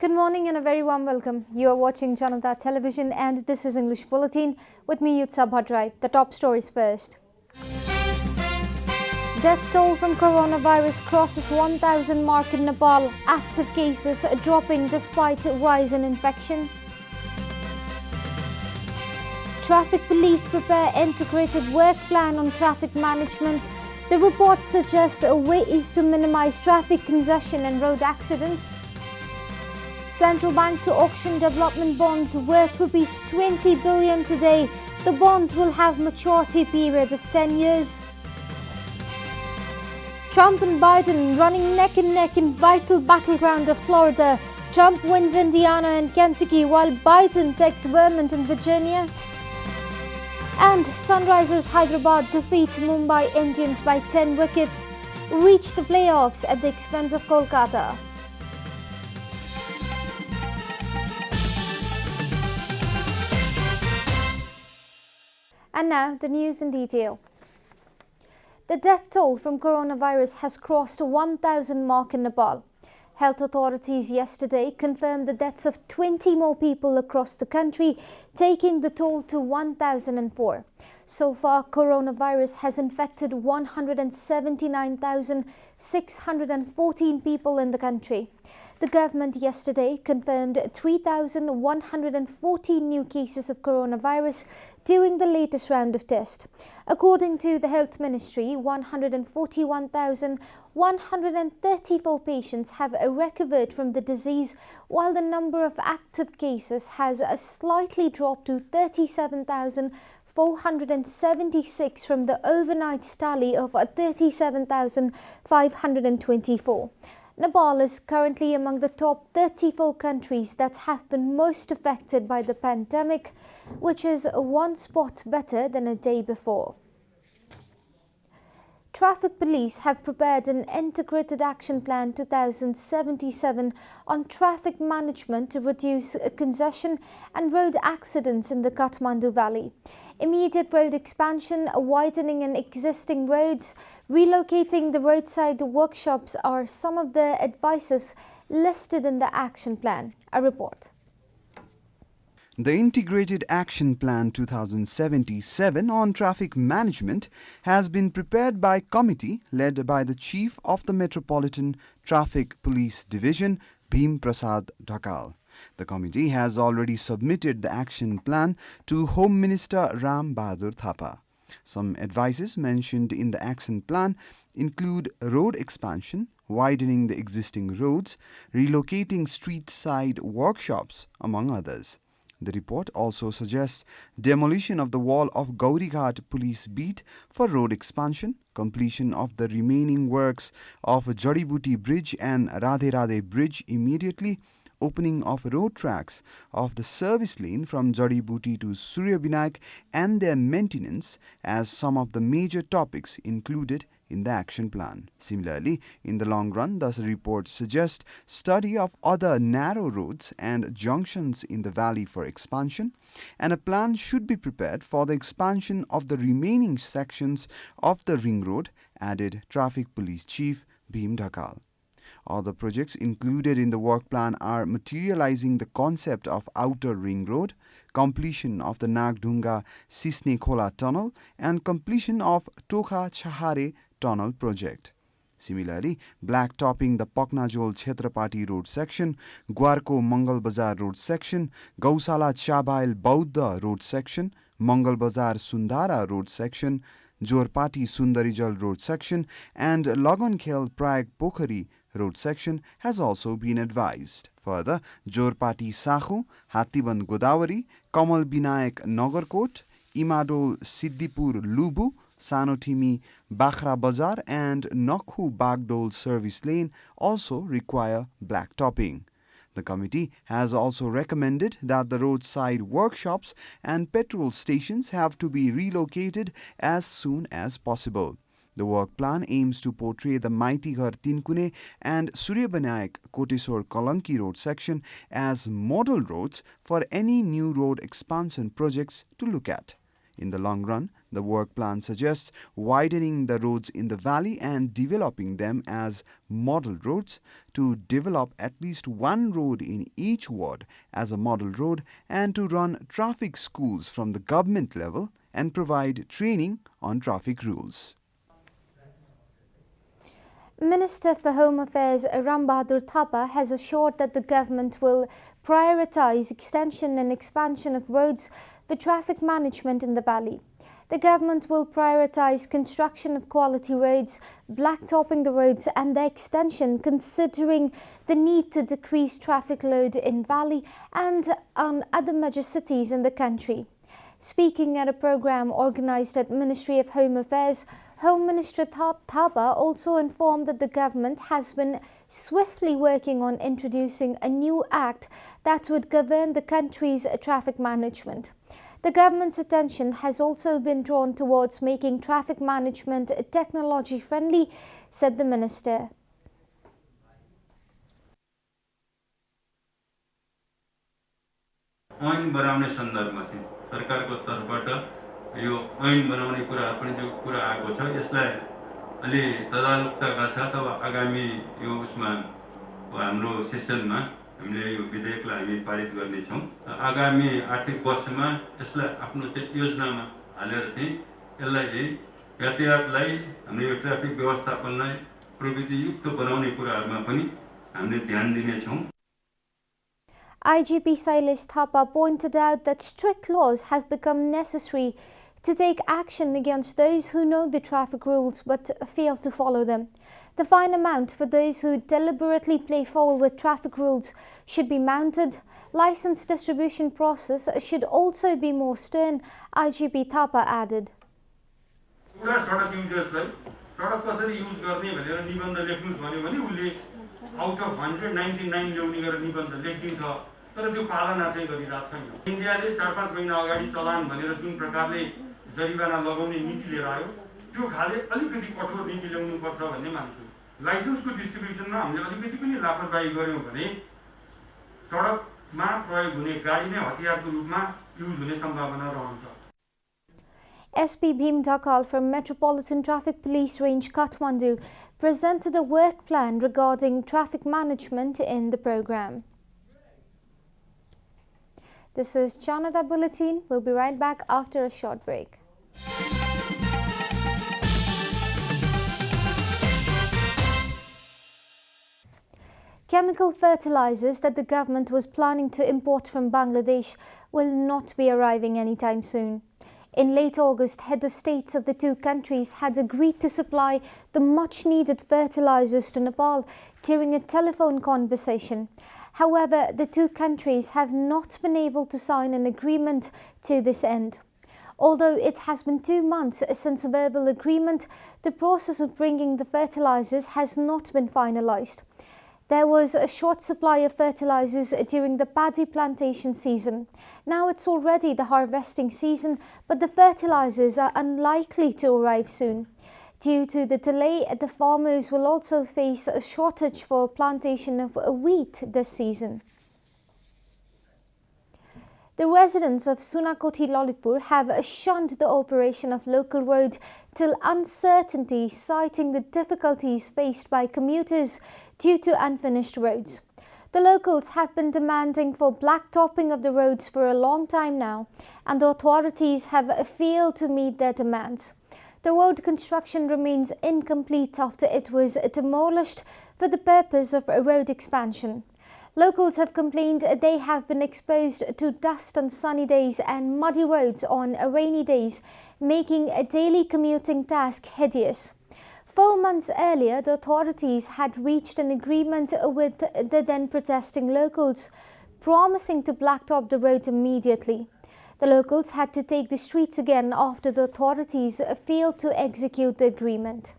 Good morning and a very warm welcome. You are watching JanataTelevision and this is English Bulletin with me, Yutsa Bhadrai. The top stories first. Death toll from coronavirus crosses 1,000 mark in Nepal. Active cases dropping despite rise in infection. Traffic police prepare integrated work plan on traffic management. The report suggests ways to minimize traffic congestion and road accidents. Central Bank to auction development bonds worth rupees 20 billion today. The bonds will have maturity period of 10 years. Trump and Biden running neck and neck in vital battleground of Florida. Trump wins Indiana and Kentucky while Biden takes Vermont and Virginia. And Sunrisers Hyderabad defeat Mumbai Indians by 10 wickets, reach the playoffs at the expense of Kolkata. And now the news in detail. The death toll from coronavirus has crossed 1,000 mark in Nepal. Health authorities yesterday confirmed the deaths of 20 more people across the country, taking the toll to 1,004. So far, coronavirus has infected 179,614 people in the country. The government yesterday confirmed 3,114 new cases of coronavirus during the latest round of tests. According to the Health Ministry, 141,134 patients have recovered from the disease, while the number of active cases has slightly dropped to 37,476 from the overnight tally of 37,524. Nepal is currently among the top 34 countries that have been most affected by the pandemic, which is one spot better than a day before. Traffic police have prepared an integrated action plan 2077 on traffic management to reduce congestion and road accidents in the Kathmandu Valley. Immediate road expansion, widening in existing roads, relocating the roadside workshops are some of the advices listed in the action plan. A report. The Integrated Action Plan 2077 on traffic management has been prepared by a committee led by the Chief of the Metropolitan Traffic Police Division, Bhim Prasad Dhakal. The committee has already submitted the action plan to Home Minister Ram Bahadur Thapa. Some advices mentioned in the action plan include road expansion, widening the existing roads, relocating street-side workshops, among others. The report also suggests demolition of the wall of Gaurighat Police Beat for road expansion, completion of the remaining works of Jadibuti Bridge and Radhe Radhe Bridge immediately, opening of road tracks of the service lane from Jadibuti to Surya Vinayak and their maintenance as some of the major topics included in the action plan. Similarly, in the long run, the report suggests study of other narrow roads and junctions in the valley for expansion, and a plan should be prepared for the expansion of the remaining sections of the ring road, added Traffic Police Chief Bhim Dhakal. Other projects included in the work plan are materializing the concept of outer ring road, completion of the Nagdunga Sisne Khola tunnel, and completion of Tokha Chahare tunnel project. Similarly, blacktopping the Paknajol Chhatrapati road section, Gwarko Mangal Bazar road section, Gausala Chabail Baudha road section, Mangal Bazar Sundara road section, Jorpati Sundarijal road section, and Lagankhel Prayag Pokhari road section has also been advised. Further, Jorpati Sahu, Hatiband Godavari, Kamal Binayak Nagarkot, Imadol Siddipur Lubu, Sanotimi Bakhra Bazar and Nokhu Bagdol service lane also require blacktopping. The committee has also recommended that the roadside workshops and petrol stations have to be relocated as soon as possible. The work plan aims to portray the Maitighar Tinkune and Surya Vinayak Koteswar Kalanki road section as model roads for any new road expansion projects to look at. In the long run, the work plan suggests widening the roads in the valley and developing them as model roads, to develop at least one road in each ward as a model road, and to run traffic schools from the government level and provide training on traffic rules. Minister for Home Affairs Ram Bahadur Thapa has assured that the government will prioritise extension and expansion of roads for traffic management in the valley. The government will prioritise construction of quality roads, blacktopping the roads and their extension, considering the need to decrease traffic load in Valley and on other major cities in the country. Speaking at a programme organised at Ministry of Home Affairs, Home Minister Thapa also informed that the government has been swiftly working on introducing a new act that would govern the country's traffic management. The government's attention has also been drawn towards making traffic management technology friendly, said the minister. ऐन बनाउने सन्दर्भमा चाहिँ सरकारको तर्फबाट यो ऐन बनाउने कुरा पनि जो कुरा आएको छ, यसलाई अलि तदारुकताका साथ अब आगामी यो उसमा हाम्रो सेसनमा हामीले यो विधेयकलाई हामी पारित गर्नेछौँ। आगामी आर्थिक वर्षमा यसलाई आफ्नो योजनामा हालेर चाहिँ यसलाई यातायातलाई, हाम्रो यो ट्राफिक व्यवस्थापनलाई प्रविधियुक्त बनाउने कुराहरूमा पनि हामीले ध्यान दिनेछौँ। IGP Sailesh Thapa pointed out that strict laws have become necessary to take action against those who know the traffic rules but fail to follow them. The fine amount for those who deliberately play foul with traffic rules should be mounted. License distribution process should also be more stern, IGP Thapa added. Out of 199 ल्याउने गरेर निबन्ध लेखिदिन्छ, तर त्यो पालना चाहिँ गरिरहेको छैन। इन्डियाले 4-5 महिना अगाडि चलान भनेर जुन प्रकारले जरिवाना लगाउने नीति लिएर आयो, त्यो खाले अलिकति कठोर नीति ल्याउनु पर्छ भन्ने मान्छु। लाइसेन्सको डिस्ट्रिब्युसनमा हामीले अलिकति पनि लापरवाही गर्यौं भने सडकमा प्रयोग हुने गाडी नै हतियारको रूपमा युज हुने सम्भावना रहन्छ। SP Bhim Dhakal from Metropolitan Traffic Police Range Kathmandu presented a work plan regarding traffic management in the programme. This is Janata Bulletin. We'll be right back after a short break. Chemical fertilizers that the government was planning to import from Bangladesh will not be arriving anytime soon. In late August, head of states of the two countries had agreed to supply the much-needed fertilizers to Nepal during a telephone conversation. However, the two countries have not been able to sign an agreement to this end. Although it has been 2 months since a verbal agreement, the process of bringing the fertilizers has not been finalized. There was a short supply of fertilizers during the paddy plantation season. Now it's already the harvesting season, but the fertilizers are unlikely to arrive soon. Due to the delay, the farmers will also face a shortage for plantation of wheat this season. The residents of Sunakoti Lalitpur have shunned the operation of local road till uncertainty, citing the difficulties faced by commuters due to unfinished roads. The locals have been demanding for blacktopping of the roads for a long time now, and the authorities have failed to meet their demands. The road construction remains incomplete after it was demolished for the purpose of road expansion. Locals have complained they have been exposed to dust on sunny days and muddy roads on rainy days, making a daily commuting task hideous. 4 months earlier, the authorities had reached an agreement with the then protesting locals, promising to blacktop the road immediately. The locals had to take the streets again after the authorities failed to execute the agreement.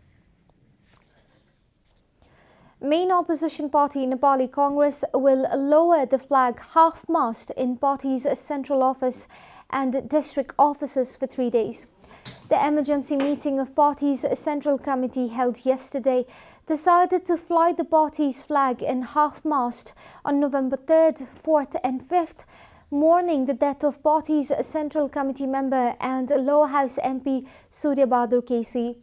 Main opposition party Nepali Congress will lower the flag half-mast in party's central office and district offices for 3 days. The emergency meeting of party's central committee held yesterday decided to fly the party's flag in half-mast on November 3rd, 4th and 5th, mourning the death of party's Central Committee member and Lower House MP Surya Bahadur KC.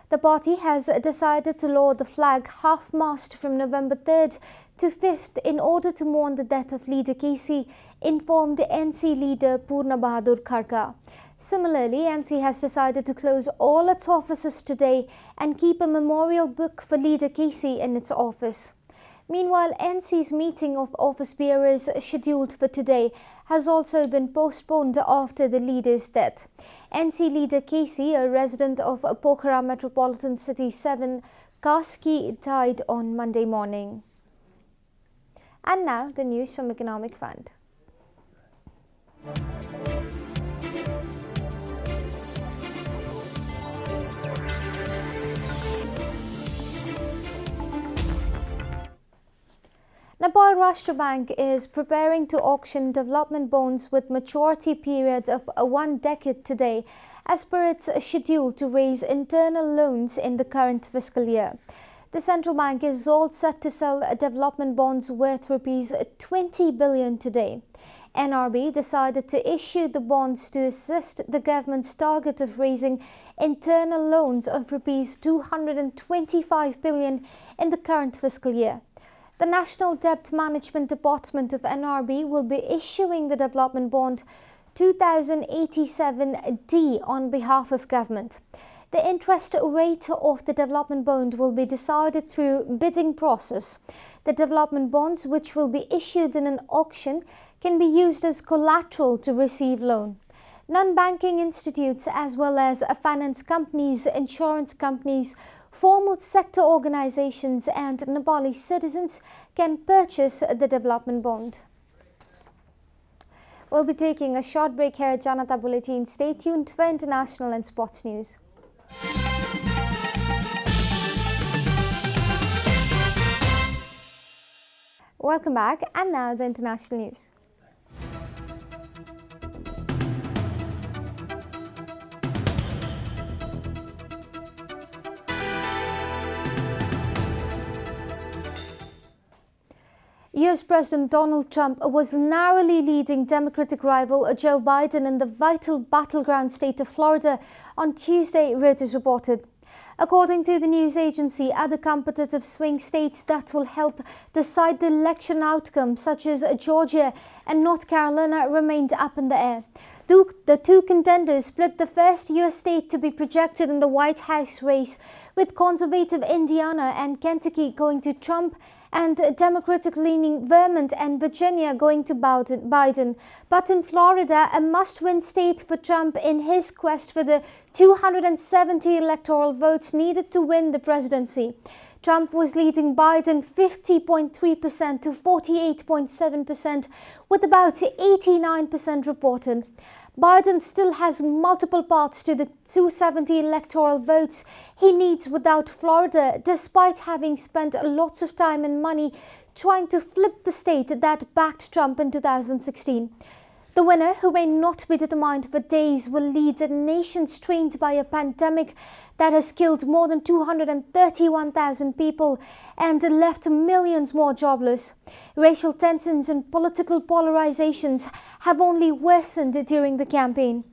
The party has decided to lower the flag half-mast from November 3rd to 5th in order to mourn the death of leader KC, informed NC leader Purna Bahadur Kharka. Similarly, NC has decided to close all its offices today and keep a memorial book for leader KC in its office. Meanwhile, NC's meeting of office bearers scheduled for today has also been postponed after the leader's death. NC leader KC, a resident of Pokhara Metropolitan City 7, Kaski, died on Monday morning. And now the news from Economic Front. Nepal Rashtra Bank is preparing to auction development bonds with maturity period of 1 decade today as per its schedule to raise internal loans in the current fiscal year. The central bank is all set to sell development bonds worth Rs 20 billion today. NRB decided to issue the bonds to assist the government's target of raising internal loans of Rs 225 billion in the current fiscal year. The National Debt Management Department of NRB will be issuing the development bond 2087D on behalf of government. The interest rate of the development bond will be decided through bidding process. The development bonds, which will be issued in an auction, can be used as collateral to receive loan. Non-banking institutes as well as finance companies, insurance companies, formal sector organizations and Nepali citizens can purchase the development bond. We'll be taking a short break here at Janata Bulletin. Stay tuned for international and sports news. Welcome back, and now the international news. US President Donald Trump was narrowly leading Democratic rival Joe Biden in the vital battleground state of Florida on Tuesday, Reuters reported. According to the news agency, other competitive swing states that will help decide the election outcome, such as Georgia and North Carolina, remained up in the air. The two contenders split the first U.S. state to be projected in the White House race, with conservative Indiana and Kentucky going to Trump and Democratic-leaning Vermont and Virginia going to Biden. But in Florida, a must-win state for Trump in his quest for the 270 electoral votes needed to win the presidency. Trump was leading Biden 50.3% to 48.7%, with about 89% reported. Biden still has multiple paths to the 270 electoral votes he needs without Florida, despite having spent lots of time and money trying to flip the state that backed Trump in 2016. The winner, who may not be determined for days, will lead a nation strained by a pandemic that has killed more than 231,000 people and left millions more jobless. Racial tensions and political polarizations have only worsened during the campaign.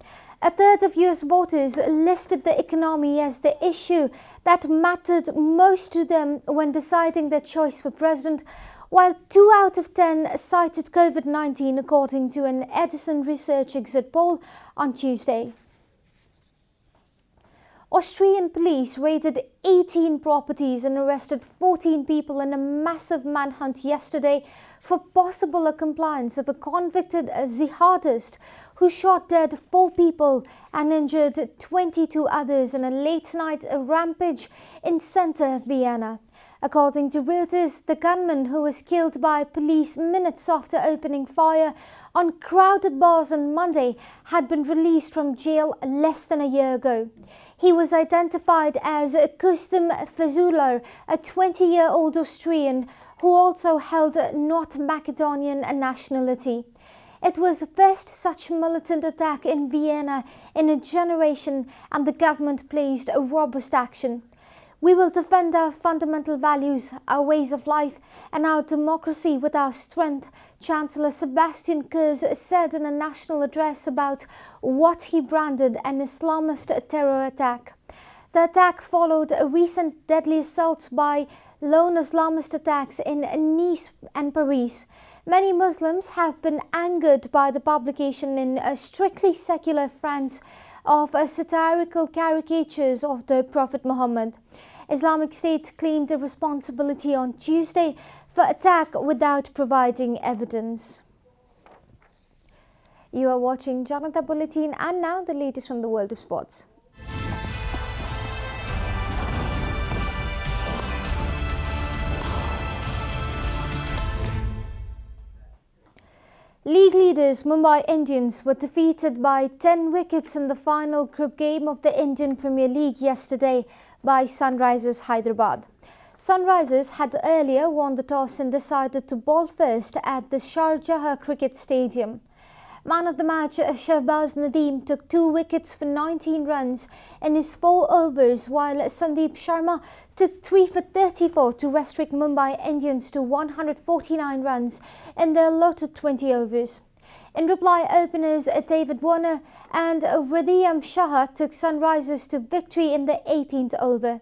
A third of US voters listed the economy as the issue that mattered most to them when deciding their choice for president, while 2 out of 10 cited COVID-19, according to an Edison Research exit poll on Tuesday. Austrian police raided 18 properties and arrested 14 people in a massive manhunt yesterday for possible compliance of a convicted jihadist who shot dead 4 people and injured 22 others in a late-night rampage in center Vienna. According to Reuters, the gunman, who was killed by police minutes after opening fire on crowded bars on Monday, had been released from jail less than a year ago. He was identified as Kustum Fezulur, a 20-year-old Austrian who also held North Macedonian nationality. It was the first such militant attack in Vienna in a generation, and the government placed a robust action. We will defend our fundamental values, our ways of life and our democracy with our strength, Chancellor Sebastian Kurz said in a national address about what he branded an Islamist terror attack. The attack followed recent deadly assaults by lone Islamist attacks in Nice and Paris. Many Muslims have been angered by the publication in a strictly secular France of satirical caricatures of the Prophet Muhammad. Islamic State claimed responsibility on Tuesday for attack without providing evidence. You are watching Janata Bulletin, and now the latest from the world of sports. League leaders Mumbai Indians were defeated by 10 wickets in the final group game of the Indian Premier League yesterday by Sunrisers Hyderabad. Sunrisers had earlier won the toss and decided to bowl first at the Sharjah Cricket Stadium. Man of the match Shahbaz Nadeem took 2 wickets for 19 runs in his 4 overs, while Sandeep Sharma took 3 for 34 to restrict Mumbai Indians to 149 runs in their allotted 20 overs. In reply, openers David Warner and Hridayam Shah took Sunrisers to victory in the 18th over.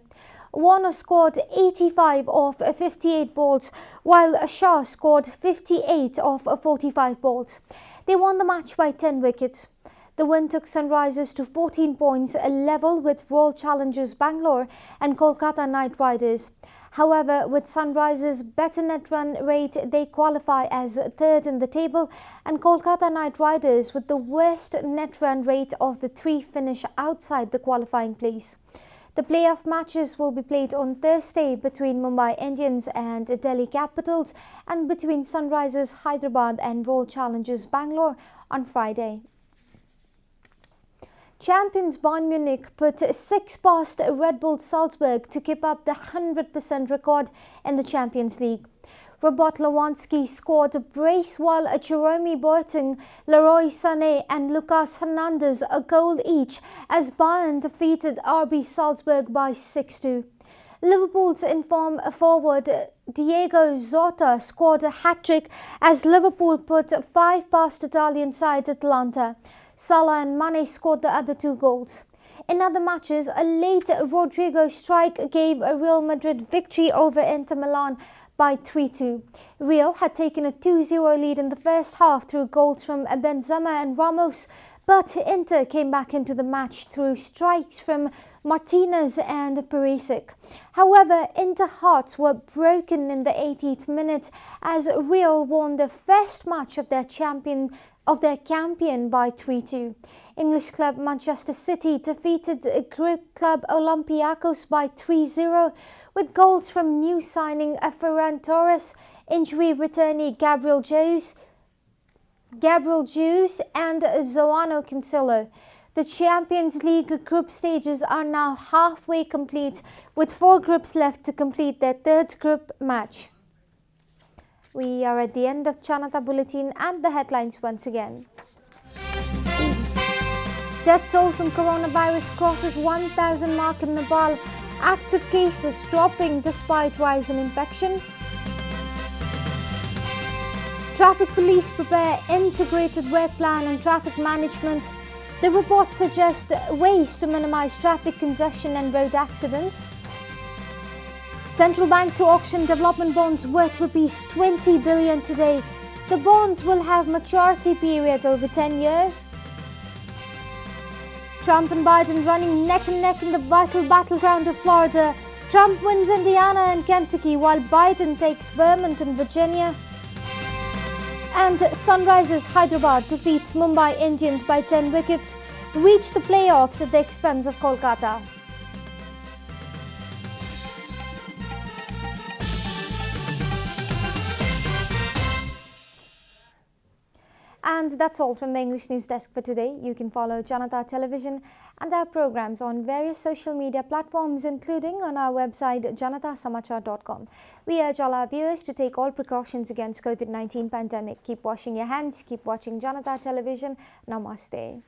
Warner scored 85 off 58 balls, while Shah scored 58 off 45 balls. They won the match by 10 wickets. The win took Sunrisers to 14 points, level with Royal Challengers Bangalore and Kolkata Knight Riders. However, with Sunrisers' better net run rate, they qualify as third in the table, and Kolkata Knight Riders, with the worst net run rate of the 3, finish outside the qualifying place. The playoff matches will be played on Thursday between Mumbai Indians and Delhi Capitals, and between Sunrisers Hyderabad and Royal Challengers Bangalore on Friday. Champions Bayern Munich put 6 past Red Bull Salzburg to keep up the 100% record in the Champions League. Robert Lewandowski scored a brace, while Jerome Boateng, Leroy Sané and Lucas Hernandez a goal each as Bayern defeated RB Salzburg by 6-2. Liverpool's informed forward Diego Jota scored a hat-trick as Liverpool put 5 past Italian side Atalanta. Salah and Mane scored the other 2 goals. In other matches, a late Rodrigo strike gave a Real Madrid victory over Inter Milan by 3-2. Real had taken a 2-0 lead in the first half through goals from Benzema and Ramos, but Inter came back into the match through strikes from Martinez and Perisic. However, Inter hearts were broken in the 80th minute as Real won the first match of their champion by 3-2. English club Manchester City defeated Greek club Olympiacos by 3-0 with goals from new signing Ferran Torres, injury returnee Gabriel Jesus and Zoano Cancelo. The Champions League group stages are now halfway complete, with 4 groups left to complete their 3rd group match. We are at the end of Janata Bulletin, and the headlines once again. Death toll from coronavirus crosses 1,000 mark in Nepal. Active cases dropping despite rise in infection. Traffic police prepare integrated work plan on traffic management. The report suggests ways to minimize traffic congestion and road accidents. Central Bank to auction development bonds worth rupees 20 billion today. The bonds will have maturity period over 10 years. Trump and Biden running neck and neck in the vital battleground of Florida. Trump wins Indiana and Kentucky while Biden takes Vermont and Virginia. And Sunrisers Hyderabad defeats Mumbai Indians by 10 wickets, reach the playoffs at the expense of Kolkata. And that's all from the English News Desk for today. You can follow Janata Television and our programs on various social media platforms, including on our website janatasamachar.com. We urge all our viewers to take all precautions against COVID-19 pandemic. Keep washing your hands, keep watching Janata Television. Namaste.